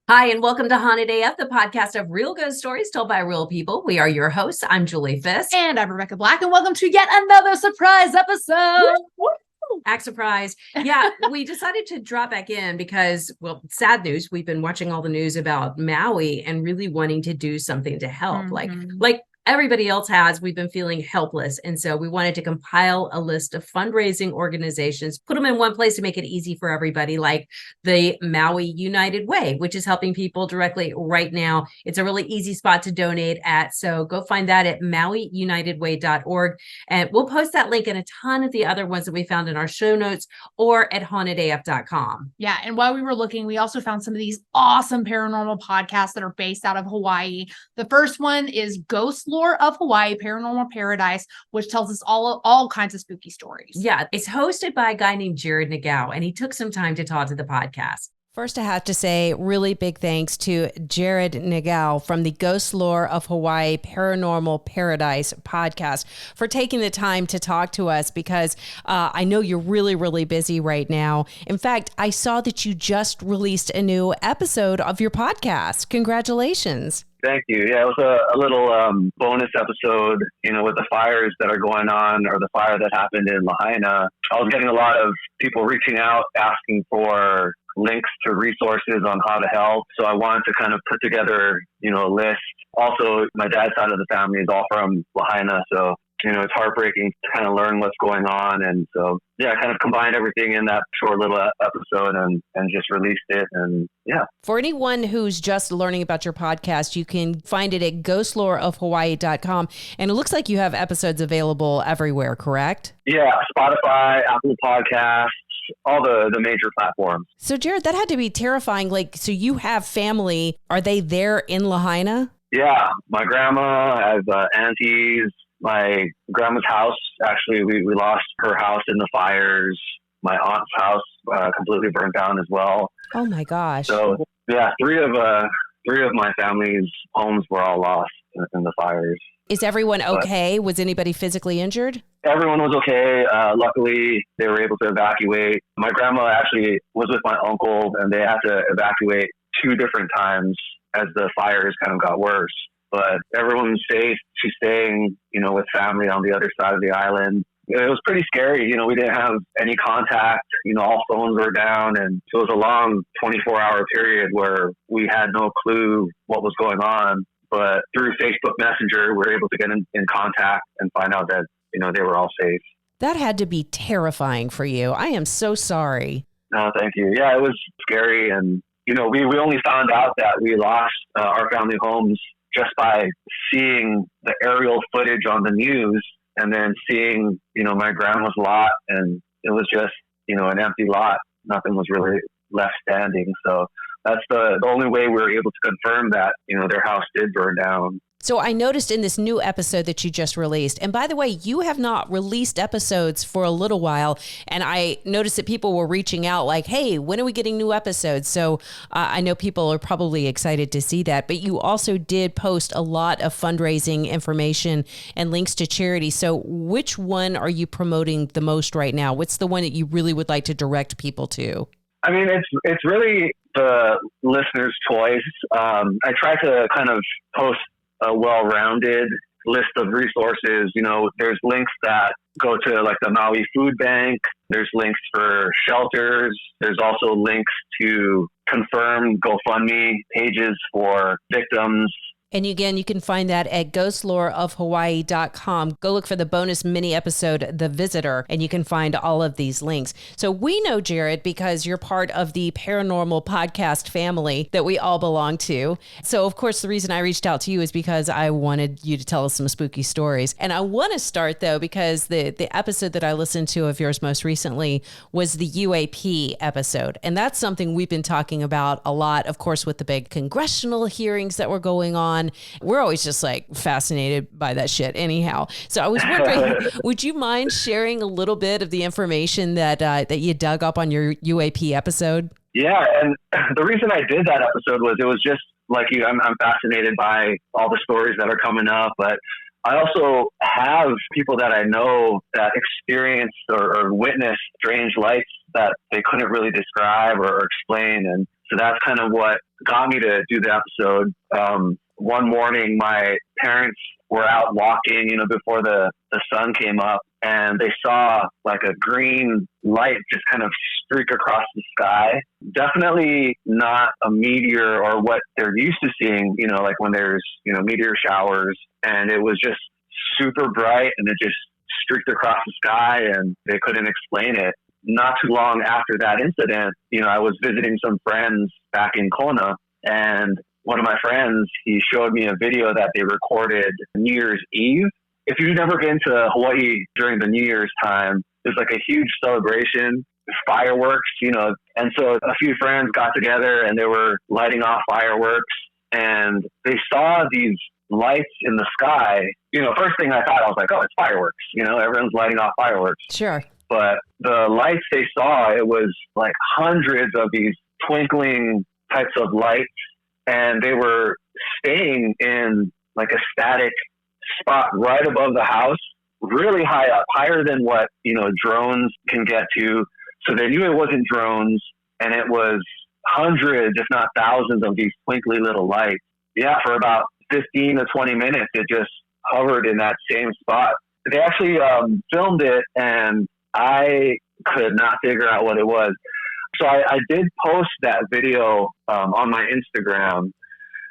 Hi, and welcome to Haunted AF, the podcast of real ghost stories told by real people. We are your hosts. I'm Julie Fisk. And I'm Rebecca Black, and welcome to yet another surprise episode. Act surprised. Yeah, we decided to drop back in because, well, sad news. We've been watching all the news about Maui and really wanting to do something to help. Like everybody else has, we've been feeling helpless. And so we wanted to compile a list of fundraising organizations, put them in one place to make it easy for everybody, like the Maui United Way, which is helping people directly right now. It's a really easy spot to donate at. So go find that at mauiunitedway.org. And we'll post that link and a ton of the other ones that we found in our show notes or at hauntedaf.com. Yeah. And while we were looking, we also found some of these awesome paranormal podcasts that are based out of Hawaii. The first one is Ghostlore of Hawaii, Paranormal Paradise, which tells us all kinds of spooky stories. Yeah. It's hosted by a guy named Jared Nagao, and he took some time to talk to the podcast. First, I have to say really big thanks to Jared Nagao from the Ghostlore of Hawaii Paranormal Paradise podcast for taking the time to talk to us because I know you're really, really busy right now. In fact, I saw that you just released a new episode of your podcast. Congratulations. Thank you. Yeah, it was a little bonus episode, with the fires that are going on or the fire that happened in Lahaina. I was getting a lot of people reaching out asking for links to resources on how to help. So I wanted to kind of put together, a list. Also, my dad's side of the family is all from Lahaina. So, it's heartbreaking to kind of learn what's going on. And so, yeah, I kind of combined everything in that short little episode and just released it. And yeah. For anyone who's just learning about your podcast, you can find it at ghostloreofhawaii.com. And it looks like you have episodes available everywhere, correct? Yeah, Spotify, Apple Podcasts, all the major platforms. So Jared, that had to be terrifying. So you have family. Are they there in Lahaina? Yeah, my grandma has aunties. My grandma's house, actually, we lost her house in the fires. My aunt's house completely burned down as well. Oh my gosh. So yeah, three of my family's homes were all lost in the fires. Is everyone okay? Was anybody physically injured? Everyone was okay. Luckily, they were able to evacuate. My grandma actually was with my uncle, and they had to evacuate 2 different times as the fires kind of got worse. But everyone's safe. She's staying, with family on the other side of the island. It was pretty scary. We didn't have any contact. All phones were down, and it was a long 24-hour period where we had no clue what was going on. But through Facebook Messenger, we were able to get in contact and find out that, they were all safe. That had to be terrifying for you. I am so sorry. No, thank you. Yeah, it was scary. And, we only found out that we lost our family homes just by seeing the aerial footage on the news and then seeing, my grandma's lot. And it was just, an empty lot. Nothing was really left standing. So that's the only way we were able to confirm that, their house did burn down. So I noticed in this new episode that you just released, and by the way, you have not released episodes for a little while, and I noticed that people were reaching out like, hey, when are we getting new episodes? So I know people are probably excited to see that, but you also did post a lot of fundraising information and links to charity. So which one are you promoting the most right now? What's the one that you really would like to direct people to? I mean, it's really the listener's choice. I try to kind of post a well-rounded list of resources. There's links that go to like the Maui Food Bank. There's links for shelters. There's also links to confirmed GoFundMe pages for victims. And again, you can find that at ghostloreofhawaii.com. Go look for the bonus mini episode, The Visitor, and you can find all of these links. So we know, Jared, because you're part of the Paranormal Podcast family that we all belong to. So, of course, the reason I reached out to you is because I wanted you to tell us some spooky stories. And I want to start, though, because the episode that I listened to of yours most recently was the UAP episode. And that's something we've been talking about a lot, of course, with the big congressional hearings that were going on. We're always just like fascinated by that shit anyhow. So I was wondering, would you mind sharing a little bit of the information that you dug up on your UAP episode? Yeah. And the reason I did that episode was it was just like you, I'm fascinated by all the stories that are coming up, but I also have people that I know that experienced or witnessed strange lights that they couldn't really describe or explain. And So that's kind of what got me to do the episode. One morning, my parents were out walking, before the sun came up, and they saw like a green light just kind of streak across the sky. Definitely not a meteor or what they're used to seeing, like when there's, meteor showers. And it was just super bright, and it just streaked across the sky, and they couldn't explain it. Not too long after that incident, I was visiting some friends back in Kona, and one of my friends, he showed me a video that they recorded New Year's Eve. If you've never been to Hawaii during the New Year's time, there's like a huge celebration, fireworks, and so a few friends got together and they were lighting off fireworks, and they saw these lights in the sky. First thing I thought, I was like, oh, it's fireworks. Everyone's lighting off fireworks. Sure. But the lights they saw, it was like hundreds of these twinkling types of lights, and they were staying in like a static spot right above the house, really high up, higher than what, drones can get to. So they knew it wasn't drones, and it was hundreds, if not thousands of these twinkly little lights. Yeah, for about 15 to 20 minutes, it just hovered in that same spot. They actually filmed it, and I could not figure out what it was. So I did post that video on my Instagram.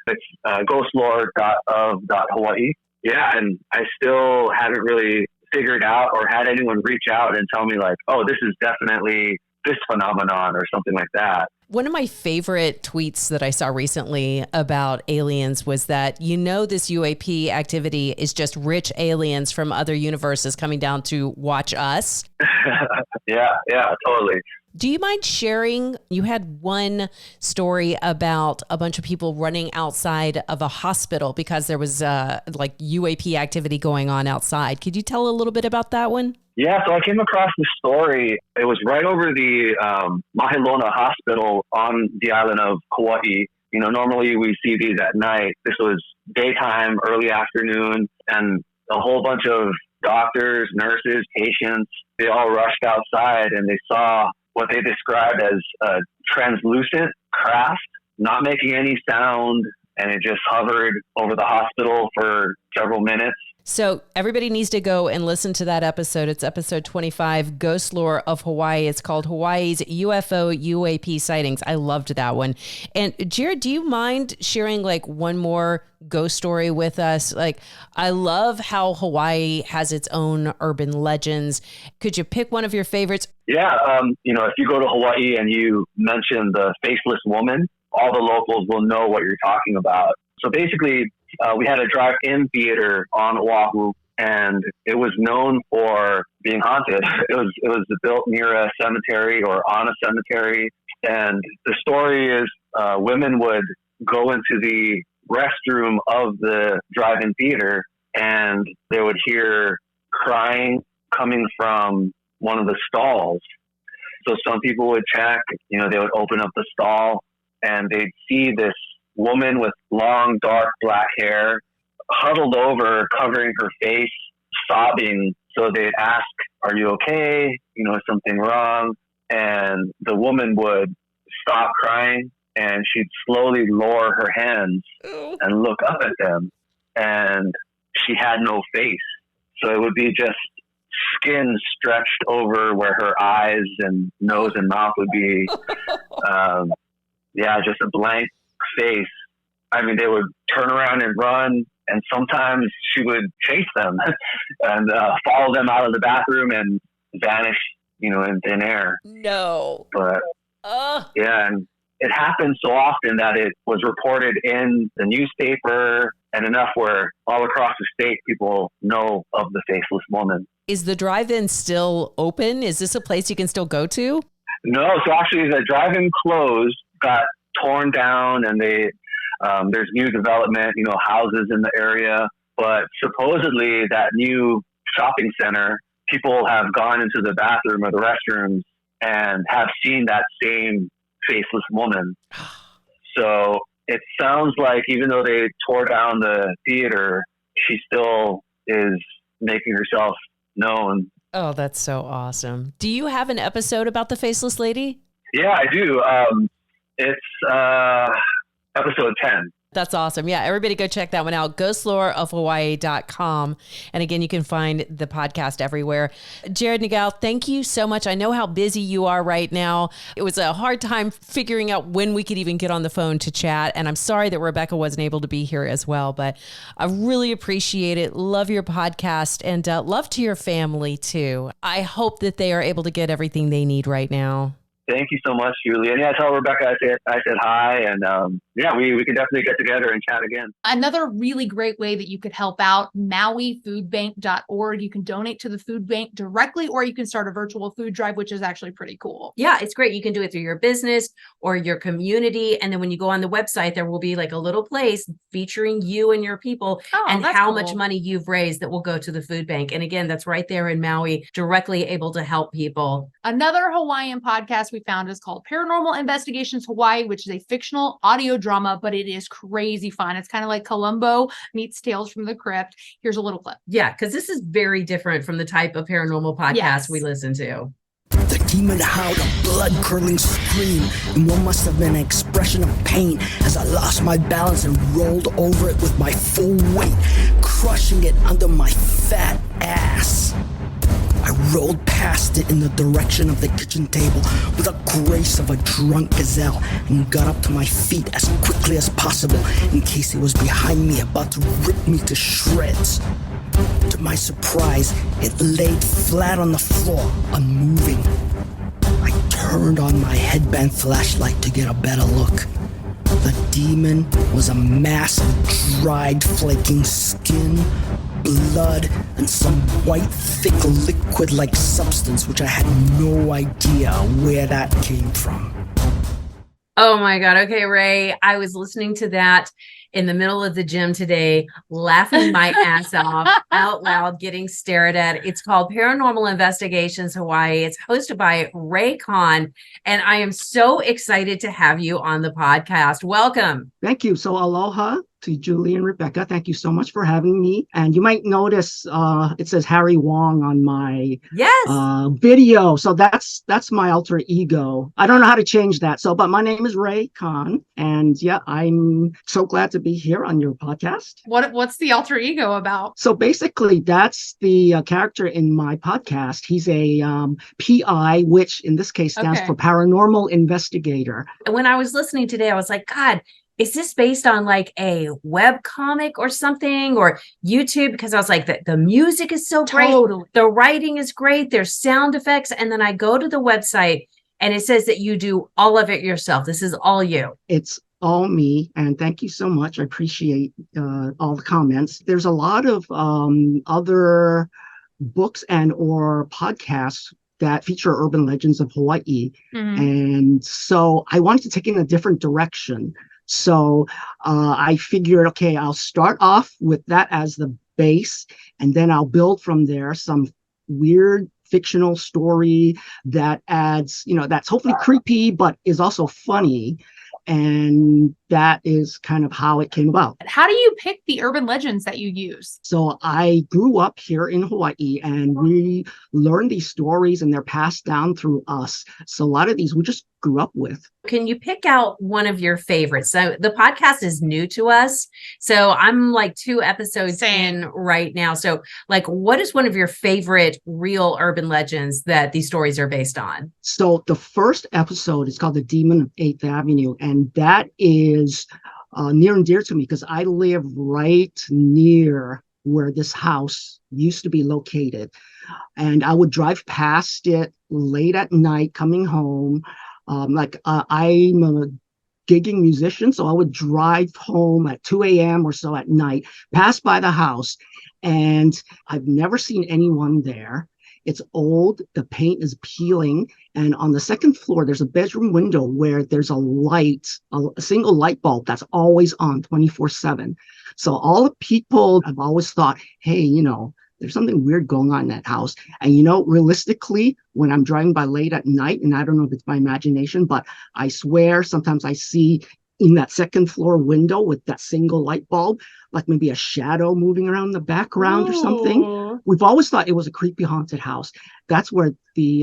It's Ghostlore of Hawaii. Yeah, and I still haven't really figured out or had anyone reach out and tell me like, oh, this is definitely this phenomenon or something like that. One of my favorite tweets that I saw recently about aliens was that, this UAP activity is just rich aliens from other universes coming down to watch us. Yeah, totally. Do you mind sharing? You had one story about a bunch of people running outside of a hospital because there was like UAP activity going on outside. Could you tell a little bit about that one? Yeah, so I came across this story. It was right over the Mahilona Hospital on the island of Kauai. Normally we see these at night. This was daytime, early afternoon, and a whole bunch of doctors, nurses, patients, they all rushed outside, and they saw what they described as a translucent craft, not making any sound, and it just hovered over the hospital for several minutes. So everybody needs to go and listen to that episode. It's episode 25, Ghostlore of Hawaii. It's called Hawaii's UFO UAP sightings. I loved that one. And Jared, do you mind sharing like one more ghost story with us? Like, I love how Hawaii has its own urban legends. Could you pick one of your favorites? Yeah. If you go to Hawaii and you mention the faceless woman, all the locals will know what you're talking about. So basically, we had a drive-in theater on Oahu, and it was known for being haunted. It was built near a cemetery or on a cemetery. And the story is women would go into the restroom of the drive-in theater, and they would hear crying coming from one of the stalls. So some people would check, they would open up the stall, and they'd see this woman with long, dark black hair huddled over, covering her face, sobbing. So they'd ask, "Are you okay? Is something wrong?" And the woman would stop crying, and she'd slowly lower her hands and look up at them. And she had no face. So it would be just skin stretched over where her eyes and nose and mouth would be. Just a blank face. I mean, they would turn around and run, and sometimes she would chase them and follow them out of the bathroom and vanish, in thin air. No. But and it happened so often that it was reported in the newspaper and enough where all across the state people know of the faceless woman. Is the drive-in still open? Is this a place you can still go to? No, so actually the drive-in closed, got torn down, and there's new development, houses in the area. But supposedly that new shopping center, people have gone into the bathroom or the restrooms and have seen that same faceless woman. So it sounds like even though they tore down the theater, she still is making herself known. Oh, that's so awesome. Do you have an episode about the faceless lady? Yeah, I do. It's episode 10. That's awesome. Yeah, everybody go check that one out. Ghostloreofhawaii.com. And again, you can find the podcast everywhere. Jared Nagel, thank you so much. I know how busy you are right now. It was a hard time figuring out when we could even get on the phone to chat. And I'm sorry that Rebecca wasn't able to be here as well, but I really appreciate it. Love your podcast and love to your family too. I hope that they are able to get everything they need right now. Thank you so much, Julie. And yeah, tell Rebecca I said hi. And yeah, we can definitely get together and chat again. Another really great way that you could help out, mauifoodbank.org. You can donate to the food bank directly, or you can start a virtual food drive, which is actually pretty cool. Yeah, it's great. You can do it through your business or your community. And then when you go on the website, there will be like a little place featuring you and your people and how much money you've raised that will go to the food bank. And again, that's right there in Maui, directly able to help people. Another Hawaiian podcast we found is called Paranormal Investigations Hawaii, which is a fictional audio drama, but it is crazy fun. It's kind of like Columbo meets Tales from the Crypt. Here's a little clip. Yeah, because this is very different from the type of paranormal podcast we listen to. The demon howled a blood-curdling scream, and what must have been an expression of pain as I lost my balance and rolled over it with my full weight, crushing it under my fat ass. I rolled past it in the direction of the kitchen table with the grace of a drunk gazelle and got up to my feet as quickly as possible in case it was behind me about to rip me to shreds. To my surprise, it laid flat on the floor, unmoving. I turned on my headband flashlight to get a better look. The demon was a mass of dried, flaking skin, blood, and some white, thick, liquid-like substance, which I had no idea where that came from. Oh my God. Okay, Ray, I was listening to that in the middle of the gym today, laughing my ass off out loud, getting stared at. It's called Paranormal Investigations Hawaii. It's hosted by Ray Khan, and I am so excited to have you on the podcast. Welcome. Thank you. So aloha to Julie and Rebecca. Thank you so much for having me. And you might notice it says Harry Wong on my video. So that's my alter ego. I don't know how to change that. But my name is Ray Khan. And yeah, I'm so glad to be here on your podcast. What's the alter ego about? So basically, that's the character in my podcast. He's a PI, which in this case stands for Paranormal Investigator. When I was listening today, I was like, God, is this based on like a web comic or something, or YouTube? Because I was like, the music is so great. Totally. The writing is great. There's sound effects. And then I go to the website and it says that you do all of it yourself. This is all you. It's all me. And thank you so much. I appreciate all the comments. There's a lot of other books and or podcasts that feature urban legends of Hawaii. Mm-hmm. And so I wanted to take it in a different direction. So I figured, okay, I'll start off with that as the base, and then I'll build from there some weird fictional story that adds, that's hopefully creepy, but is also funny. And that is kind of how it came about. How do you pick the urban legends that you use? So I grew up here in Hawaii, and we learned these stories, and they're passed down through us. So a lot of these we just grew up with. Can you pick out one of your favorites? So the podcast is new to us. So I'm like 2 episodes in right now. So like, what is one of your favorite real urban legends that these stories are based on? So the first episode is called The Demon of 8th Avenue. And that is near and dear to me because I live right near where this house used to be located. And I would drive past it late at night coming home. I'm a gigging musician, so I would drive home at 2 a.m. or so at night, pass by the house, and I've never seen anyone there. It's old, the paint is peeling, and on the second floor, there's a bedroom window where there's a light, a single light bulb that's always on 24/7. So all the people have always thought, hey, there's something weird going on in that house. And, realistically, when I'm driving by late at night, and I don't know if it's my imagination, but I swear sometimes I see in that second floor window with that single light bulb, like maybe a shadow moving around in the background or something. Ooh. We've always thought it was a creepy haunted house. That's where the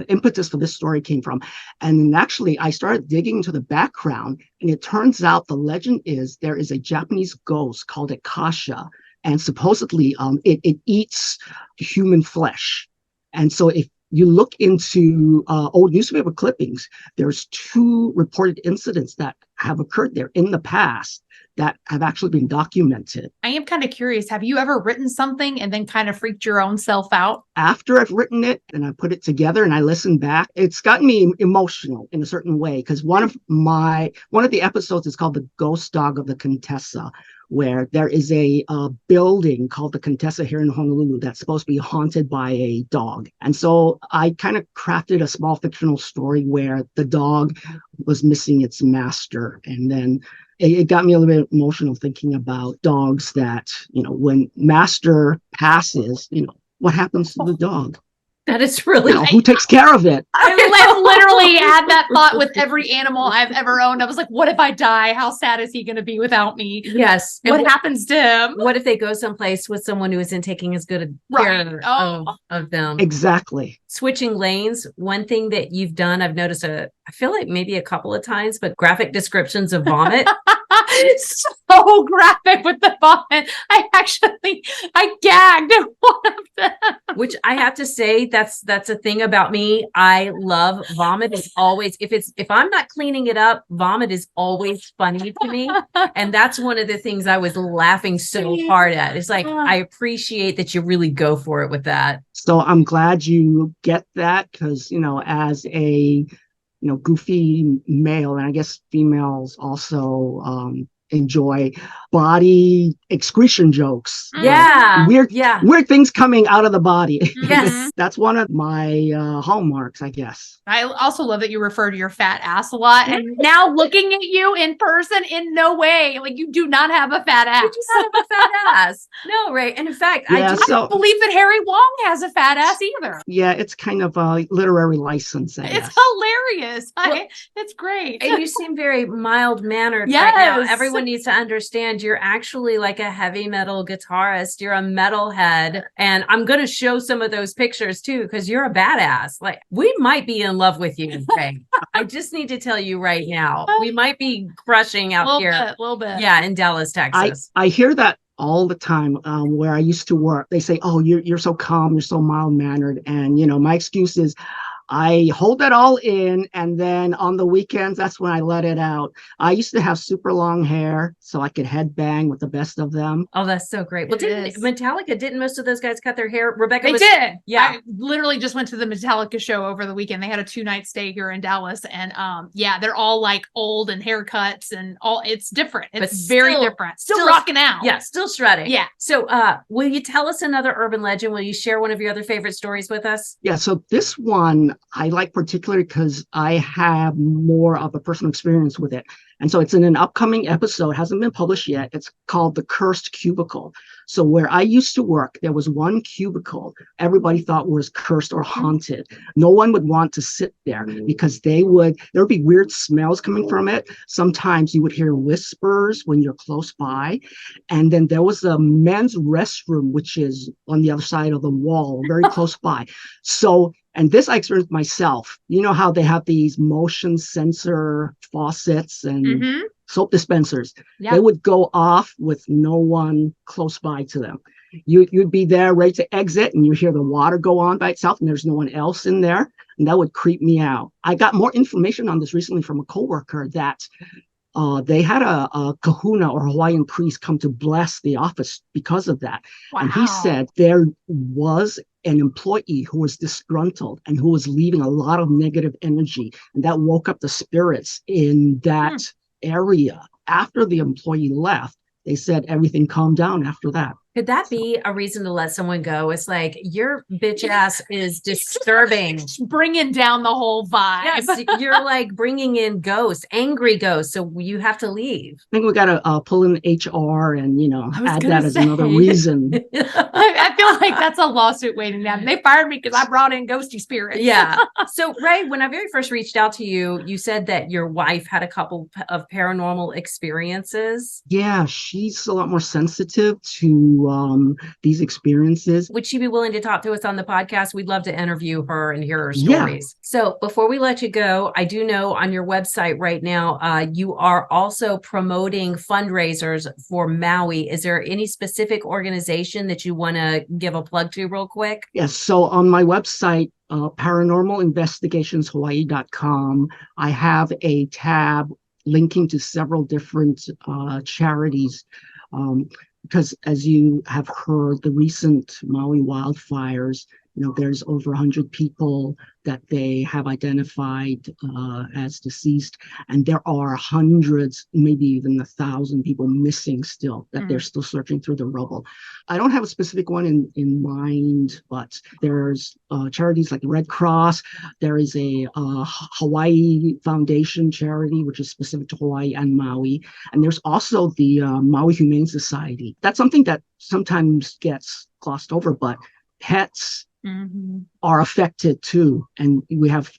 impetus for this story came from. And actually, I started digging into the background, and it turns out the legend is there is a Japanese ghost called a kasha, and supposedly it eats human flesh. And so if you look into old newspaper clippings, there's 2 reported incidents that have occurred there in the past that have actually been documented. I am kind of curious. Have you ever written something and then kind of freaked your own self out? After I've written it and I put it together and I listen back, it's gotten me emotional in a certain way, because one of the episodes is called The Ghost Dog of the Contessa, where there is a building called the Contessa here in Honolulu that's supposed to be haunted by a dog. And so I kind of crafted a small fictional story where the dog was missing its master. And then it got me a little bit emotional thinking about dogs that, when master passes, what happens to the dog? That is really Who takes care of it? I literally had that thought with every animal I've ever owned. I was like, what if I die? How sad is he going to be without me? Yes. And what happens to him? What if they go someplace with someone who isn't taking as good a care of them? Exactly. Switching lanes. One thing that you've done, I've noticed I feel like maybe a couple of times, but graphic descriptions of vomit. So graphic with the vomit. I gagged at one of them. Which I have to say, that's a thing about me. I love vomit. Is always, if I'm not cleaning it up, vomit is always funny to me. And that's one of the things I was laughing so hard at. It's like, I appreciate that you really go for it with that. So I'm glad you get that, because, as a, goofy male, and I guess females also enjoy body excretion jokes. Yeah. Weird things coming out of the body. Yes. That's one of my hallmarks, I guess. I also love that you refer to your fat ass a lot. And now looking at you in person, in no way, like, you do not have a fat ass. You do not have a fat ass. No, right. And in fact, Yeah, I don't believe that Harry Wong has a fat ass either. Yeah, it's kind of a literary license, I guess. It's hilarious. It's great. And you seem very mild-mannered Yes. right now. Everyone needs to understand you're actually like a heavy metal guitarist. You're a metalhead. And I'm going to show some of those pictures too, because you're a badass. Like, we might be in love with you, Craig. I just need to tell you right now, we might be crushing out here. A little bit. Yeah, in Dallas, Texas. I hear that all the time where I used to work. They say, oh, you're so calm, you're so mild-mannered. And, my excuse is, I hold it all in, and then on the weekends, that's when I let it out. I used to have super long hair so I could headbang with the best of them. Oh, that's so great. Well, didn't most of those guys cut their hair? Rebecca They did. Yeah. I literally just went to the Metallica show over the weekend. They had a 2-night stay here in Dallas. And they're all like old and haircuts and all. It's different. It's very different. Still rocking out. Yeah, still shredding. Yeah. So will you tell us another urban legend? Will you share one of your other favorite stories with us? Yeah, so this one I like particularly because I have more of a personal experience with it. And so it's in an upcoming episode, hasn't been published yet. It's called The Cursed Cubicle. So where I used to work, there was one cubicle everybody thought was cursed or haunted. No one would want to sit there because there would be weird smells coming from it. Sometimes you would hear whispers when you're close by. And then there was a men's restroom, which is on the other side of the wall, very close by. So, and this I experienced myself. You know how they have these motion sensor faucets and soap dispensers? Yeah. They would go off with no one close by to them. You'd be there ready to exit, and you hear the water go on by itself, and there's no one else in there. And that would creep me out. I got more information on this recently from a coworker that they had a kahuna or Hawaiian priest come to bless the office because of that. Wow. And he said there was an employee who was disgruntled and who was leaving a lot of negative energy, and that woke up the spirits in that area. After the employee left, they said everything calmed down after that. Could that be a reason to let someone go? It's like, your bitch ass is disturbing. Bringing down the whole vibe. Yes, you're like bringing in ghosts, angry ghosts. So you have to leave. I think we got to pull in HR and, add that as another reason. I feel like that's a lawsuit waiting to happen. They fired me because I brought in ghosty spirits. Yeah. So, Ray, when I very first reached out to you, you said that your wife had a couple of paranormal experiences. Yeah, she's a lot more sensitive to these experiences. Would she be willing to talk to us on the podcast? We'd love to interview her and hear her stories. Yeah. So before we let you go, I do know on your website right now, you are also promoting fundraisers for Maui. Is there any specific organization that you want to give a plug to real quick? Yes. So on my website, Paranormal Investigations Hawaii.com, I have a tab linking to several different charities. Because as you have heard, the recent Maui wildfires, there's over 100 people that they have identified as deceased. And there are hundreds, maybe even 1,000 people missing still, that they're still searching through the rubble. I don't have a specific one in mind, but there's charities like the Red Cross. There is a Hawaii Foundation charity, which is specific to Hawaii and Maui. And there's also the Maui Humane Society. That's something that sometimes gets glossed over, but pets are affected too, and we have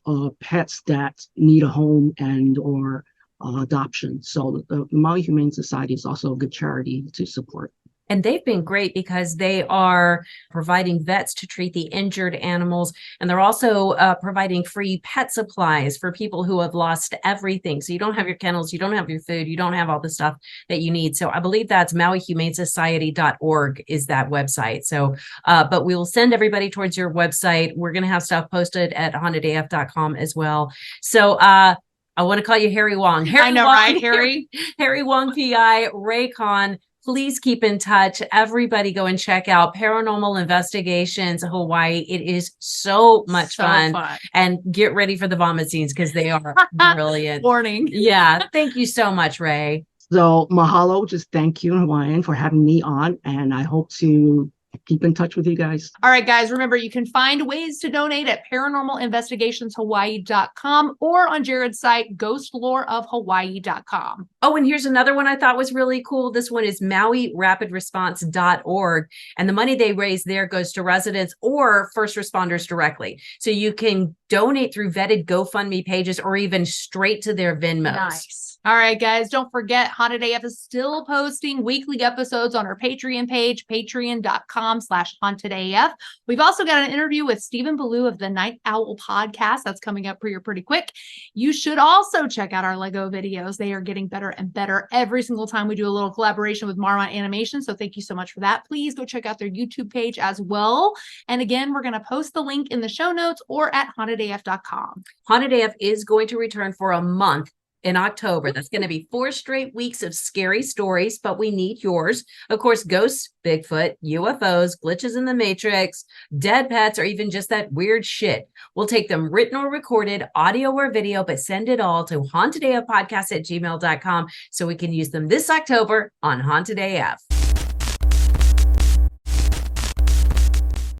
pets that need a home and or adoption. So the Maui Humane Society is also a good charity to support. And they've been great because they are providing vets to treat the injured animals. And they're also providing free pet supplies for people who have lost everything. So you don't have your kennels, you don't have your food, you don't have all the stuff that you need. So I believe that's MauiHumaneSociety.org is that website. So, but we will send everybody towards your website. We're going to have stuff posted at hauntedaf.com as well. So, I want to call you Harry Wong. I know, Wong, right, Harry? Harry Wong, PI, Ray Kahn. Please keep in touch. Everybody go and check out Paranormal Investigations Hawaii. It is so much fun. And get ready for the vomit scenes because they are brilliant. Warning. Yeah. Thank you so much, Ray. So mahalo, just thank you in Hawaiian for having me on. And I hope to keep in touch with you guys. All right, guys, remember you can find ways to donate at paranormalinvestigationshawaii.com or on Jared's site, ghostloreofhawaii.com. Oh, and here's another one I thought was really cool. This one is MauiRapidResponse.org. And the money they raise there goes to residents or first responders directly. So you can donate through vetted GoFundMe pages or even straight to their Venmos. Nice. All right, guys, don't forget Haunted AF is still posting weekly episodes on our Patreon page, patreon.com/hauntedaf. We've also got an interview with Stephen Ballou of the Night Owl podcast. That's coming up here pretty quick. You should also check out our Lego videos. They are getting better and better every single time we do a little collaboration with Marmot Animation. So thank you so much for that. Please go check out their YouTube page as well. And again, we're going to post the link in the show notes or at hauntedaf.com. Haunted AF is going to return for a month in October. That's going to be 4 straight weeks of scary stories, but we need yours. Of course, ghosts, Bigfoot, UFOs, glitches in the Matrix, dead pets, or even just that weird shit. We'll take them written or recorded, audio or video, but send it all to hauntedafpodcast@gmail.com so we can use them this October on Haunted AF.